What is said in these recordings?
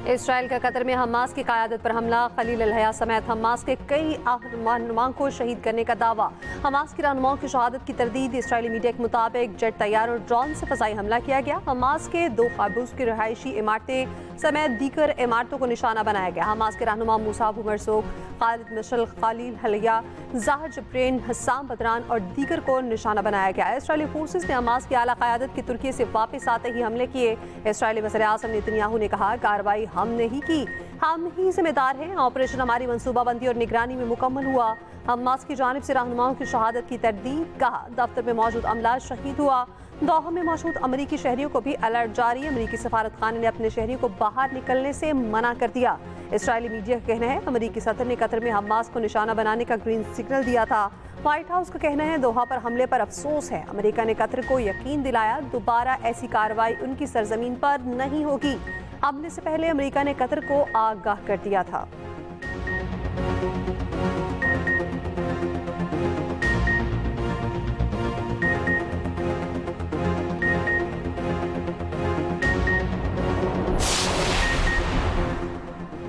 Israel का Qatar में Hamas की क़यादत पर हमला, खलील अल-हया समेत हमास के कई रहनुमाओं को शहीद करने का दावा। हमास के रहनुमाओं की शहादत की तरदीद। इसराइली मीडिया के मुताबिक जेट, तैयार और ड्रोन से फ़ज़ाई हमला किया गया। हमास के 2 क़ाबूस की रिहायशी इमारतें समेत दीगर इमारतों को निशाना बनाया गया। हमास के रहनुमा मूसा अबू मरसूक, खालिद मशअल, खलील अल-हया, ज़ाहिर जब्रेन, हस्साम बदरान और दीगर को निशाना बनाया गया। इसराइली फोर्सेस ने हमास की आला क़यादत की तुर्की से वापस आते ही हमले किए। इसराइली वज़ीर-ए-आज़म नेतन्याहू ने कहा, कार्रवाई हमने ही की, हम ही जिम्मेदार हैं। ऑपरेशन हमारी मनसूबाबंदी और निगरानी में मुकम्मल हुआ। हमास की जानिब से रहनुमाओं की शहादत की तरदीद। कहा, दफ्तर में मौजूद अमला शहीद हुआ। दोहा में मौजूद अमरीकी शहरियों को भी अलर्ट जारी। अमरीकी सफारत खाने ने अपने शहरियों को बाहर निकलने से मना कर दिया। इसराइली मीडिया का कहना है, अमरीकी सदर ने कतर में हमास को निशाना बनाने का ग्रीन सिग्नल दिया था। व्हाइट हाउस का कहना है, दोहा पर हमले पर अफसोस है। अमेरिका ने कतर को यकीन दिलाया, दोबारा ऐसी कार्रवाई उनकी सरजमीन पर नहीं होगी। हमले से पहले अमेरिका ने कतर को आगाह कर दिया था।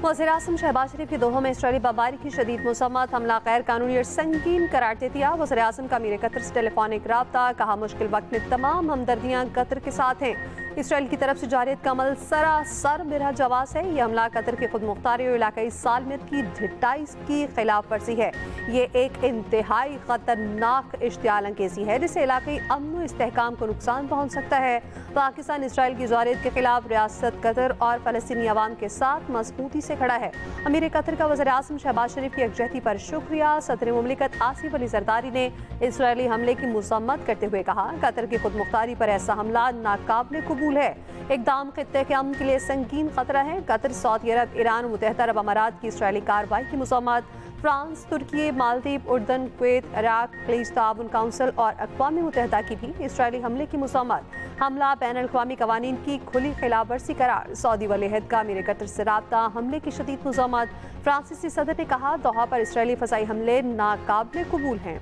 वज़ीर-ए-आज़म शहबाज शरीफ की दोहा में इसराइली बमबारी की शदीद मसम्मत। हमला गैर कानूनी और संगीन करार दे दिया। वज़ीर-ए-आज़म का अमीर कतर से टेलीफोनिक राब्ता। कहा, मुश्किल वक्त में तमाम हमदर्दियाँ कतर के साथ हैं। इसराइल की तरफ से जारियत का अमल सरासर बिला जवाज़ है। ये हमला कतर की खुद मुख्तारी और इलाकाई सालमियत की ढिटाई की खिलाफ वर्जी है। ये एक इंतहाई खतरनाक इश्तियाल अंगेज़ी है, जिससे इलाकाई अमन व इस्तेहकाम को नुकसान पहुँच सकता है। पाकिस्तान इसराइल की जारियत के खिलाफ रियासत कतर और फ़लस्तीनी अवाम के साथ मजबूती से खड़ा है। अमीर कतर का वज़ीर-ए-आज़म शहबाज शरीफ की यकजहती पर शुक्रिया। सदर मुमलिकत आसिफ अली ज़रदारी ने इसराइली हमले की मज़म्मत करते हुए कहा, कतर की खुद मुख्तारी पर ऐसा हमला नाकाबिले कबूल है। इक़दाम खित्ते के अमन के लिए संगीन खतरा है। कतर, सऊदी अरब, ईरान, मुत्तहदा अरब अमारात की इसराइली कार्रवाई की मज़म्मत। फ्रांस, तुर्की, मालदीव, उर्दन, कुवैत, इराक, खलीज ताउन काउंसिल और अक़वाम मुत्तहदा की भी इसराइली हमले की मज़म्मत। हमला बैनुल-अक़वामी क़वानीन की खुली खिलाफ वर्जी करार। सऊदी वली-अहद का अमीर कतर से राब्ता। हमले की शदीद मज़म्मत। फ्रांसीसी सदर ने कहा, दोहा पर इसराइली फ़ज़ाई हमले नाकाबिले कबूल हैं।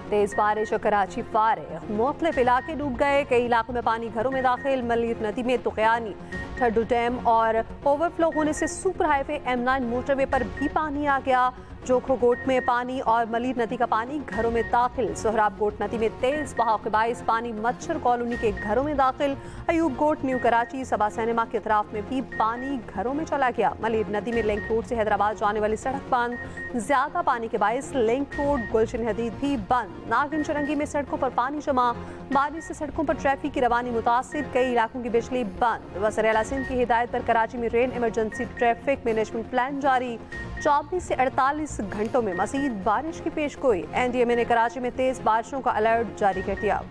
तेज बारिश और कराची फारिग, मुख्तलिफ इलाके डूब गए। कई इलाकों में पानी घरों में दाखिल। मलीर नदी में तुग़यानी, ठड्डू डैम और ओवरफ्लो होने से सुपर हाईवे M9 मोटरवे पर भी पानी आ गया। जोखो गोट में पानी और मलीर नदी का पानी घरों में दाखिल। सोहराब गोट नदी में तेज बहाव के बाइस पानी मच्छर कॉलोनी के घरों में दाखिल। अयूब गोट, न्यू कराची, सबा सिनेमा के अतराफ में भी पानी घरों में चला गया। मलीर नदी में लिंक रोड से हैदराबाद जाने वाली सड़क बंद। ज्यादा पानी के बाइस लिंक रोड, गुलशन हदीद भी बंद। नागिन चुरंगी में सड़कों पर पानी जमा। बारिश से सड़कों पर ट्रैफिक की रवानी मुतासिर। कई इलाकों की बिजली बंद। वज़ीर-ए-आला सिंध की हिदायत पर कराची में rain emergency traffic management plan जारी। 24 से 48 घंटों में मज़ीद बारिश की पेशगोई। NDMA ने कराची में तेज बारिशों का अलर्ट जारी कर दिया।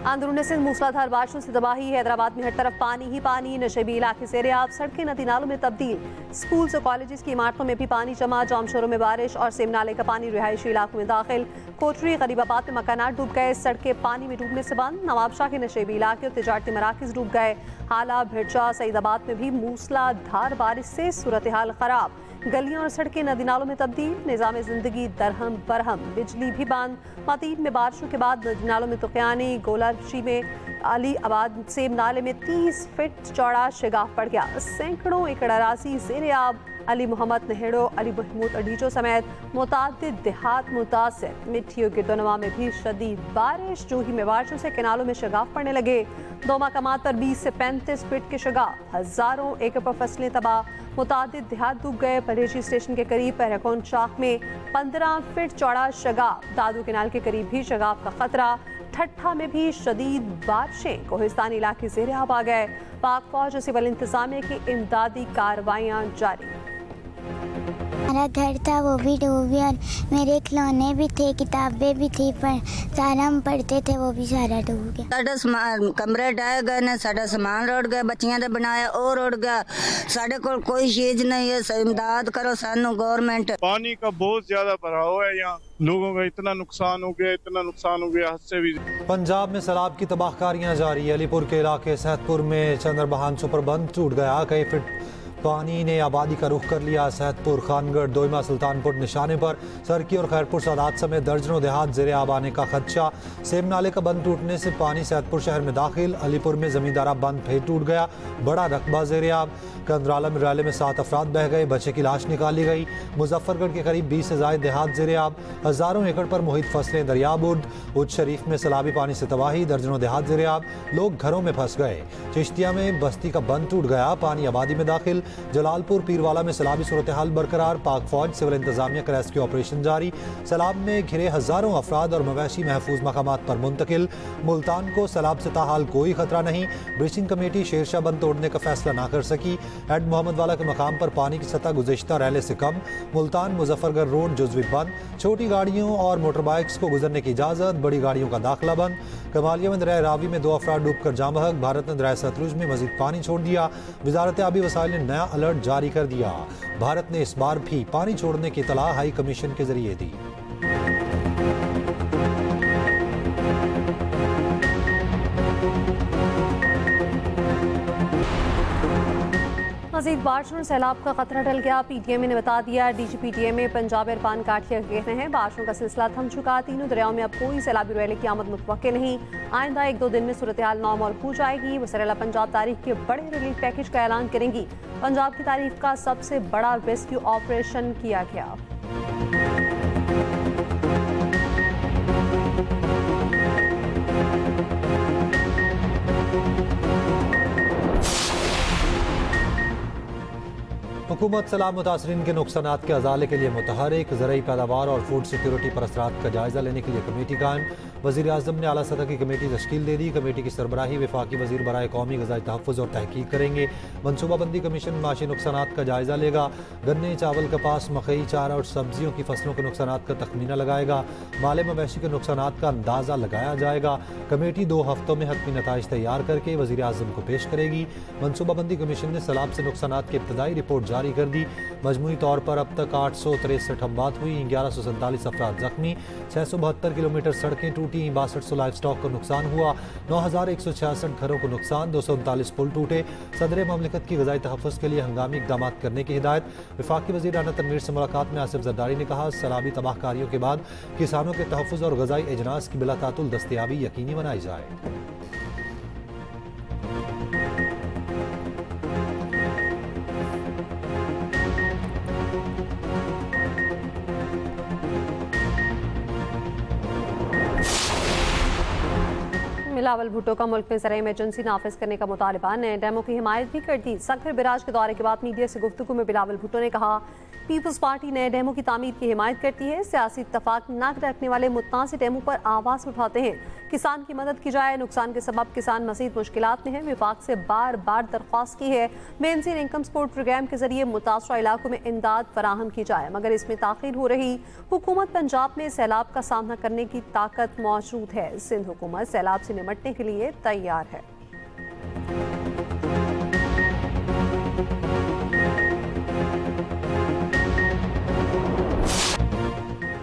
अंदरूनी सिंध मूसलाधार बारिशों से तबाही। हैदराबाद में हर तरफ पानी ही पानी। नशेबी इलाके ज़ेर-ए-आब, सड़कें नदी नालों में तब्दील। स्कूल्स और कॉलेजेस की इमारतों में भी पानी जमा। जामशोरों में बारिश और सेम नाले का पानी रिहायशी इलाकों में दाखिल। कोटरी, गरीबाबाद में मकानात डूब गए। सड़कें पानी में डूबने से बंद। नवाबशाह के नशेबी इलाके और तिजारती मराकज़ डूब गए। हाला, भिरचा, सईदाबाद में भी मूसलाधार बारिश से सूरत हाल खराब। गलियां और सड़कें नदी नालों में तब्दील। निज़ाम ज़िंदगी दरहम बरहम। बिजली भी बंद। मतीन में बारिशों के बाद नदी नालों में तुग़यानी। गोलारशी में अली आबाद सेम नाले में 30 फीट चौड़ा शिगाफ पड़ गया। सैकड़ों एकड़ अराज़ी ज़ेर-ए-आब। अली मोहम्मद नहेड़ो, अली महमूद अडीचो समेत मुतादिद देहात मुतासिर। मिट्टी और गिरदोनवा में भी शदीद बारिश। जूही में बारिशों से किनालों में शगाफ पड़ने लगे। 2 मकामात पर 20 से 35 फीट के शगाफ। हज़ारों एकड़ पर फसलें तबाह। मुतादिद देहात डूब गए। परहेजी स्टेशन के करीब पहरकौन शाख में 15 फीट चौड़ा शगाफ। दादू केनाल के करीब भी शगाफ का खतरा। ठट्ठा में भी शदीद बारिशें। कोहिस्तानी इलाके ज़ेर-ए-आब आ गए। पाक फौज और सिविल इंतजामिया की इमदादी कार्रवाइयाँ जारी। हमारा घर था वो भी डूब गया और मेरे खिलौने भी थे, किताबें भी थी, पर सारा हम पढ़ते थे वो भी सारा डूब गया। साडा समान कमरे ढह गए ने, साडा समान रुड़ गया, बच्चियां ने बनाया और रुड़ गया। साडे कोल कोई चीज नहीं है, इमदाद करो सानू गवर्नमेंट। पानी का बहुत ज्यादा भराव है, यहाँ लोगों का इतना नुकसान हो गया, इतना नुकसान हो गया, हद से भी। पंजाब में सैलाब की तबाहकारियां जारी। अलीपुर के इलाके सैदपुर में चंद्रबहान सुपर बंद टूट गया। कई फीट पानी ने आबादी का रुख कर लिया। सैदपुर, खानगढ़, दोईमा, सुल्तानपुर निशाने पर सरकी और खैरपुर सादात समेत दर्जनों देहात ज़ेरे आब आने का खदशा। सेम नाले का बंद टूटने से पानी सैदपुर शहर में दाखिल। अलीपुर में जमींदारा बंद फिर टूट गया, बड़ा रकबा ज़ेरे आब। कंदराला मिराले में 7 अफराद बह गए, बच्चे की लाश निकाली गई। मुजफ्फरगढ़ के करीब 20 से ज़ायद देहात ज़ेरे आब। हज़ारों एकड़ पर मुहित फसलें दरियाबुर्द। उच्च शरीफ में सैलाबी पानी से तबाही, दर्जनों देहात ज़ेरे आब, लोग घरों में फंस गए। चिश्तिया में बस्ती का बंद टूट गया, पानी आबादी में दाखिल। जलालपुर पीरवाला में सैलाबी सूरत हाल बरकरार। पाक फौज, सिविल इंतजामिया का रेस्क्यू ऑपरेशन जारी। सैलाब में घिरे हज़ारों अफराद और मवेशी महफूज मकामात पर मुंतकिल। मुल्तान को सैलाब से ताहाल कोई खतरा नहीं। ब्रीचिंग कमेटी शेरशाह बंद तोड़ने का फैसला ना कर सकी। एड मोहम्मद वाला के मकाम पर पानी की सतह गुज़िश्ता रैले से कम। मुल्तान मुजफ्फरगढ़ रोड जुज़वी बंद। छोटी गाड़ियों और मोटर बाइक्स को गुजरने की इजाज़त, बड़ी गाड़ियों का दाखिला बंद। कमालिया में दरिया रावी में 2 अफराद डूबकर जाँ बहक। भारत ने दरिया सतलुज में मजीद पानी छोड़ दिया। वजारत आबी वसाइल ने नया अलर्ट जारी कर दिया। भारत ने इस बार भी पानी छोड़ने की इतला हाई कमीशन के जरिए दी। मज़ीद बारिश और सैलाब का खतरा टल गया। PTM ने बता दिया। DGPTM पंजाब इरफान काठिया कहते हैं बारिशों का सिलसिला थम चुका। तीनों दरियाओं में अब कोई सैलाबी रैली की आमद मुतवक्के नहीं। आइंदा 1-2 दिन में सूरत हाल नॉर्मल हो जाएगी। वज़ीर पंजाब तारीख के बड़े रिलीफ पैकेज का ऐलान करेंगी। पंजाब की तारीख का सबसे बड़ा रेस्क्यू ऑपरेशन किया गया। हुकूमत सैलाब मुतासरीन के नुकसानात के अजाले के लिए मुतहरिक। ज़रई पैदावार और फूड सिक्योरिटी पर असरात का जायज़ा लेने के लिए कमेटी कायम। वज़ीर आज़म ने आला सतह की कमेटी तश्कील दे दी। कमेटी की सरबराही वफाकी वज़ीर बराए कौमी ग़िज़ाई तहफ़्फ़ुज़ और तहकीक करेंगे। मनसूबाबंदी कमीशन माशी नुकसानात का जायज़ा लेगा। गन्ने, चावल, कपास, मकई, चारा और सब्जियों की फसलों के नुकसानात का तखमीना लगाएगा। माले मवेशी के नुकसानात का अंदाज़ा लगाया जाएगा। कमेटी 2 हफ्तों में हतमी नताइज तैयार करके वज़ीर आज़म को पेश करेगी। मनसूबाबंदी कमीशन ने सैलाब से नुकसानात की इब्तदाई रिपोर्ट जारी कर दी। मजमूई तौर पर अब तक 863 हमवात हुई, 1147 अफराद जख्मी, 672 किलोमीटर सड़कें टूटी, 6200 लाइफ स्टॉक को नुकसान हुआ, 9166 घरों को नुकसान, 239 पुल टूटे। सदर ममलिकत की ग़िज़ाई तहफ़्फ़ुज़ के लिए हंगामी इक़दाम करने की हिदायत। वफाकी वज़ीर राना तनवीर से मुलाकात में आसिफ जरदारी ने कहा सैलाबी तबाहकारियों के बाद किसानों के तहफ़्फ़ुज़ और ग़िज़ाई अजनास की बिलातातुल दस्तयाबी यकीनी बनाई जाए। बिलावल भुट्टो का मुल्क में ज़राई इमरजेंसी नाफिज करने का मुतालबा। नए डैमों की हिमायत भी कर दी। सखर बिराज के दौरे के बाद मीडिया से गुफ्तगू में बिलावल भुट्टो ने कहा पीपल्स पार्टी नए डैमों की तामीर की हिमायत करती है। सियासी इत्तफाक न रखने वाले मुतनाज़िर डैमों पर आवाज़ उठाते हैं। किसान की मदद की जाए। नुकसान के सबब किसान मज़ीद मुश्किलात में है। विफाक से बार बार दरख्वास्त की है बेनज़ीर इनकम सपोर्ट प्रोग्राम के जरिए मुतासरा इलाकों में इमदाद फराहम की जाए, मगर इसमें ताख़ीर हो रही। हुकूमत पंजाब में सैलाब का सामना करने की ताकत मौजूद है। सिंध हुकूमत सैलाब से निमटने के लिए तैयार है।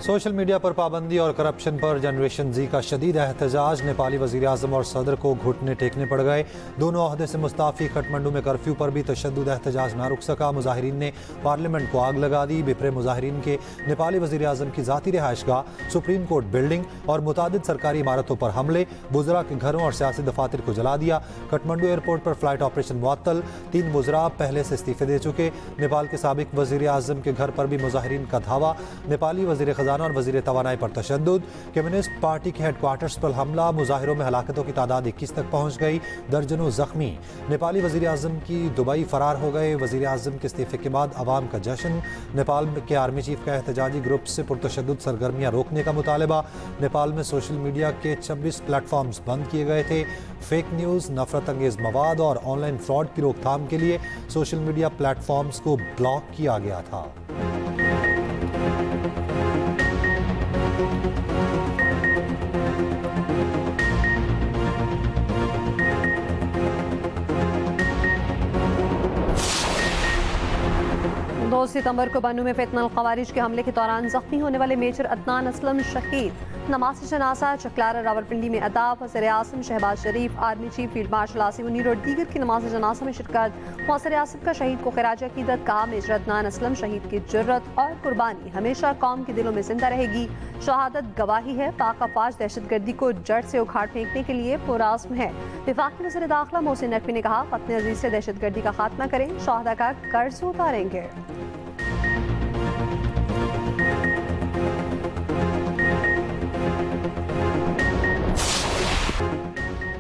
सोशल मीडिया पर पाबंदी और करप्शन पर जनरेशन जी का शदीद एहतजाज। नेपाली वज़ीर आज़म और सदर को घुटने टेकने पड़ गए। दोनों ओहदे से मुस्ताफ़ी। काठमांडू में कर्फ्यू पर भी तशद्दुद एहतजाज ना रुक सका। मुजाहिरीन ने पार्लियामेंट को आग लगा दी। बिफरे मुजाहिरीन के नेपाली वज़ीर आज़म की ज़ाती रिहाइशगाह, सुप्रीम कोर्ट बिल्डिंग और मुतादिद सरकारी इमारतों पर हमले। वुज़रा के घरों और सियासी दफातर को जला दिया। काठमांडू एयरपोर्ट पर फ्लाइट ऑपरेशन मुअत्तल। 3 वुज़रा पहले से इस्तीफ़े दे चुके। नेपाल के साबिक वज़ीर आज़म के घर पर भी मुजाहिरीन का धावा। नेपाली वज़ीर ख़जाना और वज़ीर तवानाई पर तशद्दुद। कम्युनिस्ट पार्टी के हेडक्वार्टर्स पर हमला। मुजाहिरों में हलाकतों की तादाद 21 तक पहुँच गई। दर्जनों जख्मी। नेपाली वज़ीर आज़म की दुबई फरार हो गए। वज़ीर आज़म के इस्तीफ़े के बाद अवाम का जश्न। नेपाल के आर्मी चीफ का एहतजाजी ग्रुप से पुरतशद्दुद सरगर्मियाँ रोकने का मुतालबा। नेपाल में सोशल मीडिया के 26 प्लेटफॉर्म्स बंद किए गए थे। फेक न्यूज़, नफरत अंगेज़ मवाद और ऑनलाइन फ्रॉड की रोकथाम के लिए सोशल मीडिया प्लेटफॉर्म्स को ब्लॉक किया गया था। रोज सितंबर को बन्नू में फितनल ख़वारिज के हमले के दौरान जख्मी होने वाले मेजर अदनान असलम शहीद। नमाज़ जनाजा चकलारा रावलपिंडी में अदा। वज़ीर आज़म Shehbaz Sharif, army chief field marshal Asim Munir और दीगर की नमाज जनाजा में शिरकत। वज़ीर आज़म का शहीद को खिराज अकीदत। कहा, मेजर अदनान असलम शहीद की जुर्रत और कुर्बानी हमेशा कौम के दिलों में जिंदा रहेगी। शहादत गवाही है, पाक अफवाज दहशतगर्दी को जड़ से उखाड़ फेंकने के लिए पुरआज़्म है। वफाकी वज़ीर दाखिला मोहसिन नकवी ने कहा, ख़त्म अज़ीज़ से दहशतगर्दी का खात्मा करें, शहादा का कर्ज उतारेंगे।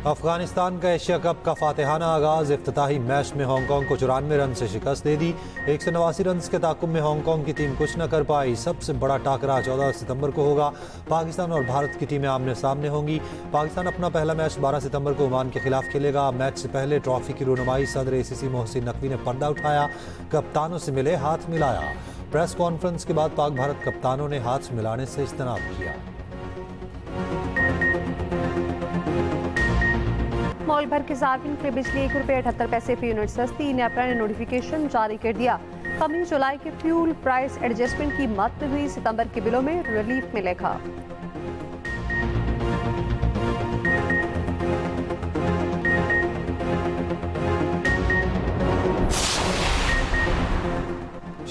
अफगानिस्तान का एशिया कप का फातिहाना आगाज। इफ्तिताही मैच में हांगकांग को 94 रन से शिकस्त दे दी। 189 रन के ताकुब में हांगकांग की टीम कुछ न कर पाई। सबसे बड़ा टाकरा 14 सितंबर को होगा। पाकिस्तान और भारत की टीमें आमने सामने होंगी। पाकिस्तान अपना पहला मैच 12 सितंबर को ओमान के खिलाफ खेलेगा। मैच से पहले ट्रॉफी की रुनुमाई सदर ACC मोहसिन नकवी ने पर्दा उठाया, कप्तानों से मिले, हाथ मिलाया। प्रेस कॉन्फ्रेंस के बाद पाक भारत कप्तानों ने हाथ मिलाने से इज्तनाब किया। मुल्क भर के सार्फिन के लिए बिजली ₹1.78 फी यूनिट सस्ती। नेपरा ने नोटिफिकेशन जारी कर दिया। कमी जुलाई के फ्यूल प्राइस एडजस्टमेंट की मद में हुई। सितंबर के बिलों में रिलीफ मिलेगा।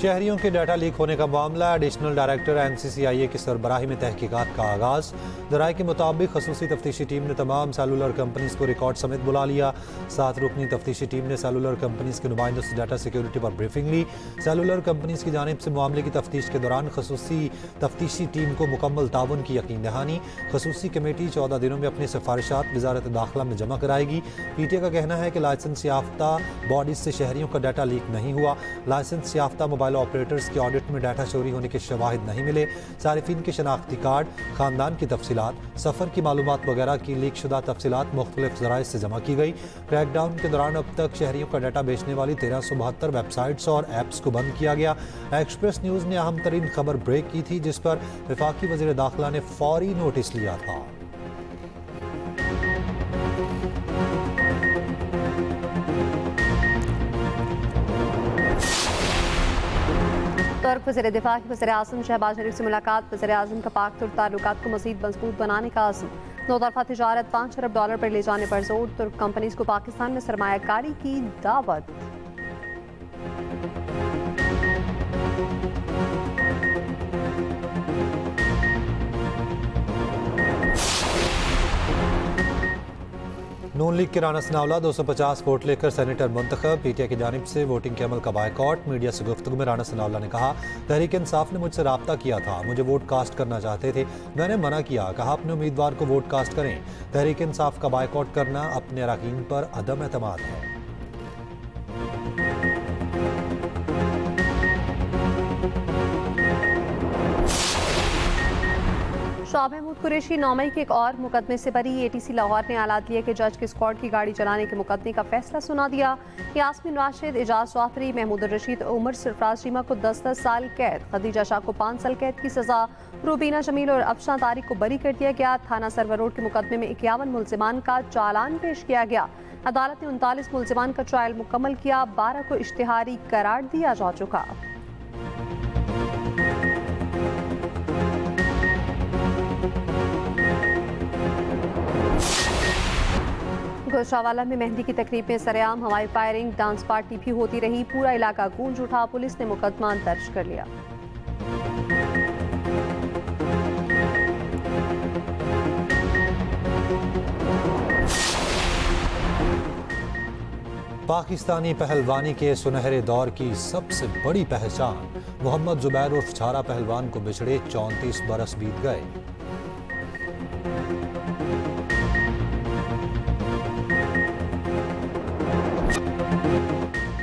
शहरियों के डाटा लीक होने का मामला। एडिशनल डायरेक्टर NCCIA की सरबराही में तहकीकात का आगाज। ज़राए के मुताबिक खसूसी तफ्तीशी टीम ने तमाम सेलुलर कंपनीज को रिकॉर्ड समेत बुला लिया। 7 रुकनी तफ्तीशी टीम ने सेलुलर कंपनीज के नुमाइंदों से डाटा सिक्योरिटी पर ब्रीफिंग ली। सेलुलर कंपनीज की जानिब से मामले की तफ्तीश के दौरान खसूसी तफ्तीशी टीम को मुकम्मल ताउन की यकीन दहानी। खसूसी कमेटी 14 दिनों में अपनी सिफारिशात वजारत दाखिला में जमा कराएगी। PTA का कहना है कि लाइसेंस याफ्ता बॉडीज से शहरियों का डाटा लीक नहीं हुआ। लाइसेंस याफ्ता मोबाइल ऑपरेटर्स के ऑडिट में डाटा चोरी होने के शवाहिद नहीं मिले। सारिफिन के शनाख्ती कार्ड, खानदान की तफसीलात, सफ़र की मालूमात वगैरह की लीक शुदा तफसीलात मुख्तलिफ ज़राए से जमा की गई। क्रैकडाउन के दौरान अब तक शहरियों का डाटा बेचने वाली 1372 वेबसाइट्स और ऐप्स को बंद किया गया। एक्सप्रेस न्यूज़ ने अहम तरीन खबर ब्रेक की थी, जिस पर वफाकी वज़ीर दाखिला ने फौरी नोटिस लिया था। तुर्क वज़ीर दिफा की वज़ीर आज़म शहबाज शरीफ से मुलाकात। वज़ीर आज़म का पाक तुर्क ताल्लुकात को मज़ीद मजबूत बनाने का आज़म। 2 तरफ़ा तिजारत $5 अरब पर ले जाने पर जोर। तुर्क कंपनीज को पाकिस्तान में सरमायाकारी की दावत। नून लीग के राना सनाउल्लाह 250 वोट लेकर सेनेटर मुंतखब। PTA की जानिब से वोटिंग के अमल का बायकॉट। मीडिया से गुफ्तगू में राना सनाउल्लाह ने कहा, तहरीक इंसाफ ने मुझसे रब्ता किया था, मुझे वोट कास्ट करना चाहते थे, मैंने मना किया। कहा, अपने उम्मीदवार को वोट कास्ट करें। तहरीक इंसाफ का बायकॉट करना अपने अरकान पर अदम एतमाद है। शाह महमूद कुरैशी 9 मई के एक और मुकदमे से बरी। ATC लाहौर ने आला अदलिया के जज के स्क्वाड की गाड़ी चलाने के मुकदमे का फैसला सुना दिया। यास्मीन राशिद, एजाज जाफरी, महमूद रशीद, उमर सरफराज शीमा को 10-10 साल कैद, खदीजा शाह को 5 साल कैद की सजा, रूबीना जमील और अफशां तारिक को बरी कर दिया गया। थाना सरवर रोड के मुकदमे में 51 मुलजिमान का चालान पेश किया गया। अदालत ने 39 मुलजिमान का ट्रायल मुकम्मल किया। 12 को इश्तिहारी करार दिया जा चुका। गुजरांवाला में मेहंदी की तकरीब में सरेआम हवाई फायरिंग, डांस पार्टी भी होती रही। पूरा इलाका गूंज उठा। पुलिस ने मुकदमा दर्ज कर लिया। पाकिस्तानी पहलवानी के सुनहरे दौर की सबसे बड़ी पहचान मोहम्मद जुबैर उर्फ छारा पहलवान को बिछड़े 34 बरस बीत गए।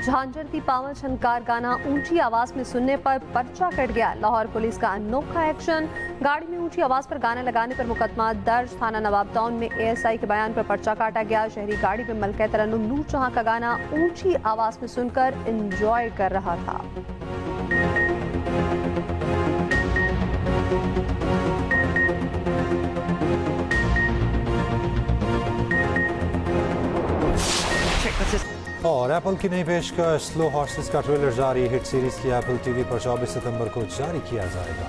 झांझर की पावन छनकार गाना ऊंची आवाज में सुनने पर पर्चा कट गया। लाहौर पुलिस का अनोखा एक्शन। गाड़ी में ऊंची आवाज पर गाना लगाने पर मुकदमा दर्ज। थाना नवाब टाउन में ASI के बयान पर पर्चा काटा गया। शहरी गाड़ी में मलका तरन्नुम नूर जहां का गाना ऊंची आवाज में सुनकर एंजॉय कर रहा था। और एप्पल की नई पेशकश स्लो हॉर्सेस का ट्रेलर जारी। हिट सीरीज की एप्पल टीवी पर 24 सितंबर को जारी किया जाएगा।